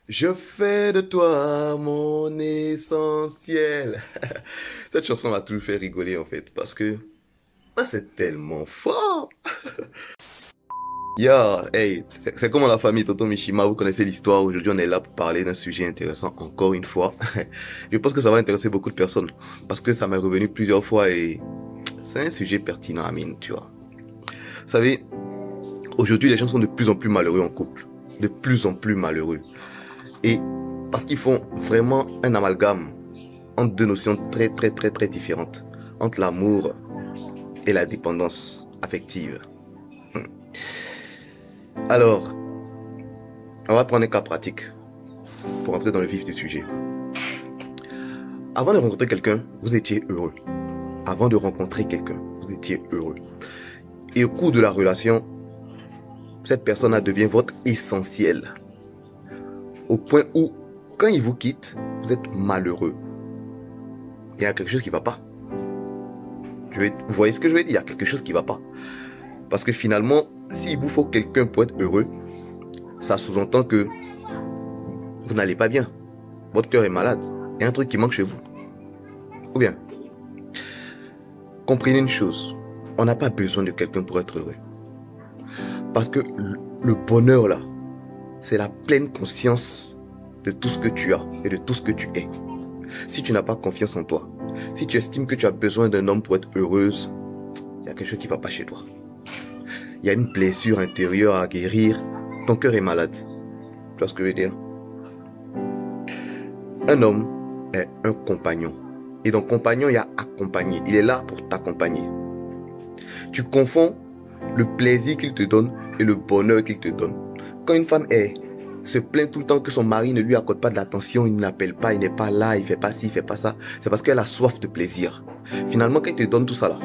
Je fais de toi mon essentiel. Cette chanson m'a toujours fait rigoler en fait parce que c'est tellement fort. Hey, c'est comme la famille Tonton Mishima, vous connaissez l'histoire. Aujourd'hui, on est là pour parler d'un sujet intéressant encore une fois. Je pense que ça va intéresser beaucoup de personnes parce que ça m'est revenu plusieurs fois et c'est un sujet pertinent, Amine, tu vois. Vous savez, aujourd'hui, les gens sont de plus en plus malheureux en couple. De plus en plus malheureux. Et parce qu'ils font vraiment un amalgame entre deux notions très différentes. Entre l'amour et la dépendance affective. Alors, on va prendre un cas pratique pour entrer dans le vif du sujet. Avant de rencontrer quelqu'un, vous étiez heureux. Avant de rencontrer quelqu'un, vous étiez heureux. Et au cours de la relation, cette personne-là devient votre essentiel. Au point où, quand il vous quitte, vous êtes malheureux. Il y a quelque chose qui ne va pas. Vous voyez ce que je veux dire? Il y a quelque chose qui ne va pas. Parce que finalement, s'il vous faut quelqu'un pour être heureux, ça sous-entend que vous n'allez pas bien. Votre cœur est malade. Il y a un truc qui manque chez vous. Ou bien, comprenez une chose. On n'a pas besoin de quelqu'un pour être heureux. Parce que le bonheur là, c'est la pleine conscience de tout ce que tu as et de tout ce que tu es. Si tu n'as pas confiance en toi, si tu estimes que tu as besoin d'un homme pour être heureuse, il y a quelque chose qui ne va pas chez toi. Il y a une blessure intérieure à guérir. Ton cœur est malade. Tu vois ce que je veux dire? Un homme est un compagnon. Et dans compagnon, il y a accompagner. Il est là pour t'accompagner. Tu confonds le plaisir qu'il te donne et le bonheur qu'il te donne. Quand une femme se plaint tout le temps que son mari ne lui accorde pas de l'attention, il ne l'appelle pas, il n'est pas là, il fait pas ci, il fait pas ça, c'est parce qu'elle a soif de plaisir. Finalement, quand il te donne tout ça là,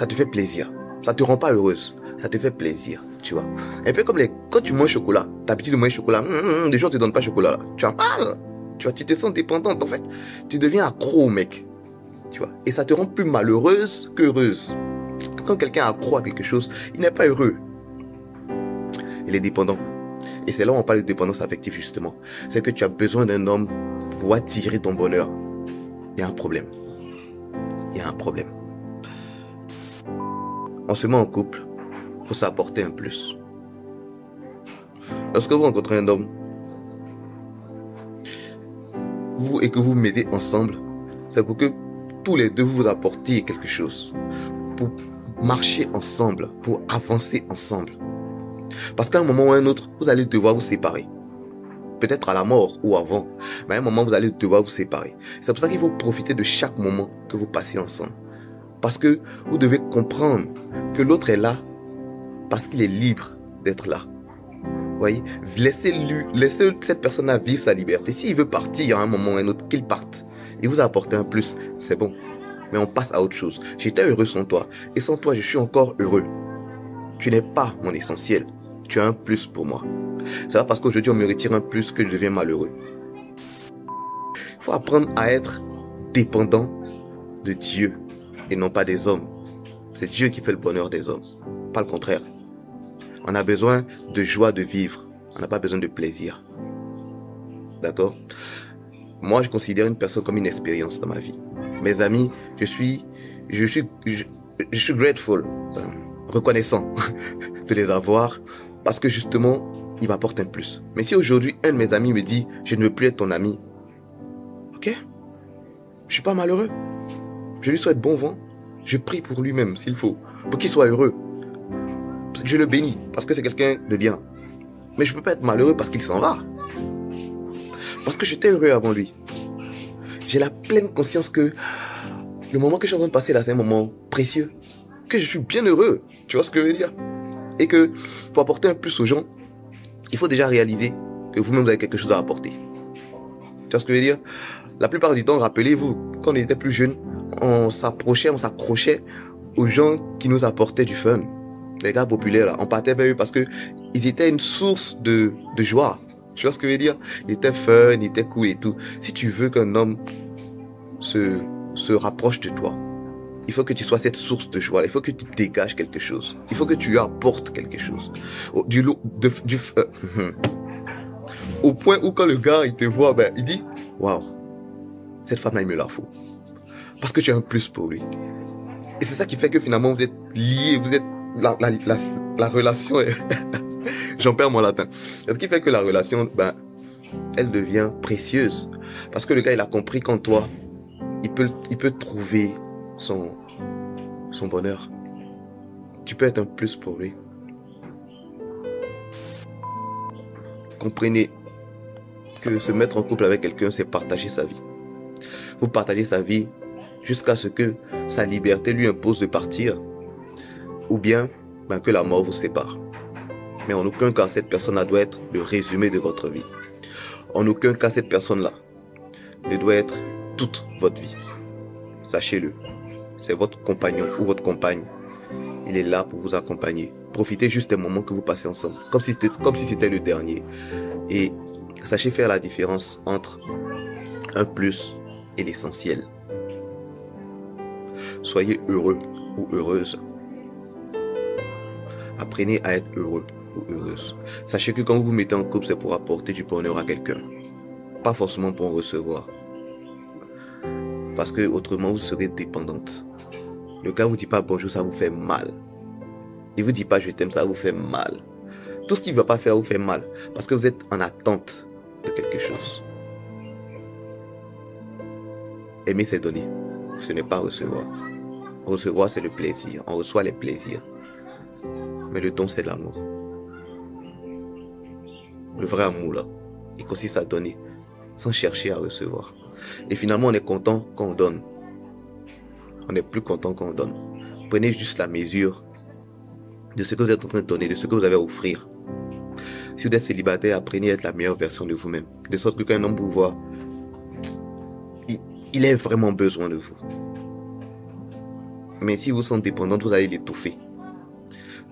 ça te fait plaisir. Ça te rend pas heureuse. Ça te fait plaisir, tu vois. Un peu comme quand tu manges chocolat, t'as l'habitude de manger chocolat, des gens ne te donnent pas chocolat là. Tu en parles, tu vois, tu te sens dépendante en fait. Tu deviens accro au mec, tu vois. Et ça te rend plus malheureuse qu'heureuse. Quand quelqu'un est accro à quelque chose, il n'est pas heureux. Il est dépendant. Et c'est là où on parle de dépendance affective justement. C'est que tu as besoin d'un homme pour attirer ton bonheur. Il y a un problème. Il y a un problème. On se met en couple pour s'apporter un plus. Lorsque vous rencontrez un homme et que vous vous mettez ensemble, c'est pour que tous les deux vous apportiez quelque chose. Pour marcher ensemble, pour avancer ensemble. Parce qu'à un moment ou à un autre, vous allez devoir vous séparer. Peut-être à la mort ou avant, mais à un moment, vous allez devoir vous séparer. C'est pour ça qu'il faut profiter de chaque moment que vous passez ensemble. Parce que vous devez comprendre que l'autre est là parce qu'il est libre d'être là. Vous voyez, laissez cette personne-là vivre sa liberté. S'il veut partir à un moment ou à un autre, qu'il parte. Il vous a apporté un plus, c'est bon. Mais on passe à autre chose. J'étais heureux sans toi. Et sans toi, je suis encore heureux. Tu n'es pas mon essentiel. Tu as un plus pour moi. C'est pas parce qu'aujourd'hui on me retire un plus que je deviens malheureux. Il faut apprendre à être dépendant de Dieu et non pas des hommes. C'est Dieu qui fait le bonheur des hommes, pas le contraire. On a besoin de joie de vivre. On n'a pas besoin de plaisir. D'accord? Moi, je considère une personne comme une expérience dans ma vie. Mes amis, je suis grateful, reconnaissant de les avoir parce que justement, ils m'apportent un plus. Mais si aujourd'hui, un de mes amis me dit, je ne veux plus être ton ami, ok? Je suis pas malheureux. Je lui souhaite bon vent. Je prie pour lui-même, s'il faut, pour qu'il soit heureux. Je le bénis, parce que c'est quelqu'un de bien. Mais je peux pas être malheureux parce qu'il s'en va. Parce que j'étais heureux avant lui. J'ai la pleine conscience que le moment que je suis en train de passer là, c'est un moment précieux. Que je suis bien heureux. Tu vois ce que je veux dire? Et que pour apporter un plus aux gens, il faut déjà réaliser que vous-même vous avez quelque chose à apporter. Tu vois ce que je veux dire? La plupart du temps, rappelez-vous, quand on était plus jeunes, on s'accrochait aux gens qui nous apportaient du fun. Les gars populaires, là, on partait vers eux parce que ils étaient une source de joie. Tu vois ce que je veux dire? Ils étaient fun, ils étaient cool et tout. Si tu veux qu'un homme se rapproche de toi, il faut que tu sois cette source de joie. Il faut que tu dégages quelque chose. Il faut que tu lui apportes quelque chose. Au point où quand le gars, il te voit, ben, il dit, waouh, cette femme-là, il me la faut. Parce que tu es un plus pour lui. Et c'est ça qui fait que finalement, vous êtes liés, vous êtes, la relation est, j'en perds mon latin. C'est ce qui fait que la relation, ben, elle devient précieuse. Parce que le gars, il a compris qu'en toi, il peut trouver son bonheur. Tu peux être un plus pour lui. Comprenez que se mettre en couple avec quelqu'un, c'est partager sa vie. Vous partagez sa vie jusqu'à ce que sa liberté lui impose de partir, ou bien ben, que la mort vous sépare. Mais en aucun cas, cette personne-là doit être le résumé de votre vie. En aucun cas, cette personne-là ne doit être toute votre vie. Sachez-le, c'est votre compagnon ou votre compagne. Il est là pour vous accompagner. Profitez juste des moments que vous passez ensemble, comme si c'était le dernier. Et sachez faire la différence entre un plus et l'essentiel. Soyez heureux ou heureuse. Apprenez à être heureux ou heureuse. Sachez que quand vous vous mettez en couple, c'est pour apporter du bonheur à quelqu'un. Pas forcément pour en recevoir. Parce que autrement, vous serez dépendante. Le gars vous dit pas bonjour, ça vous fait mal. Il vous dit pas je t'aime, ça vous fait mal. Tout ce qu'il ne va pas faire vous fait mal. Parce que vous êtes en attente de quelque chose. Aimer, c'est donner. Ce n'est pas recevoir. Recevoir, c'est le plaisir. On reçoit les plaisirs. Mais le don, c'est l'amour. Le vrai amour, là, il consiste à donner sans chercher à recevoir. Et finalement, on est content quand on donne. On n'est plus content quand on donne. Prenez juste la mesure de ce que vous êtes en train de donner, de ce que vous avez à offrir. Si vous êtes célibataire, apprenez à être la meilleure version de vous-même. De sorte que quand un homme vous voit, il a vraiment besoin de vous. Mais si vous êtes dépendante, vous allez l'étouffer.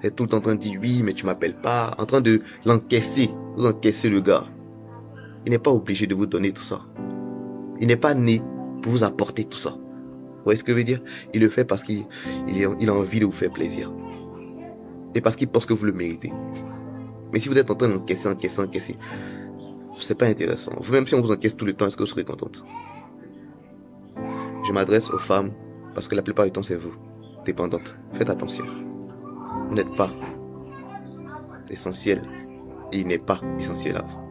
Vous êtes tout le temps en train de dire oui, mais tu m'appelles pas. En train de l'encaisser. Vous encaissez le gars. Il n'est pas obligé de vous donner tout ça. Il n'est pas né pour vous apporter tout ça. Vous voyez ce que je veux dire? Il le fait parce qu'il a envie de vous faire plaisir. Et parce qu'il pense que vous le méritez. Mais si vous êtes en train d'encaisser, c'est pas intéressant. Même si on vous encaisse tout le temps, est-ce que vous serez contente? Je m'adresse aux femmes parce que la plupart du temps c'est vous, dépendantes. Faites attention. Vous n'êtes pas essentiel et il n'est pas essentiel à vous.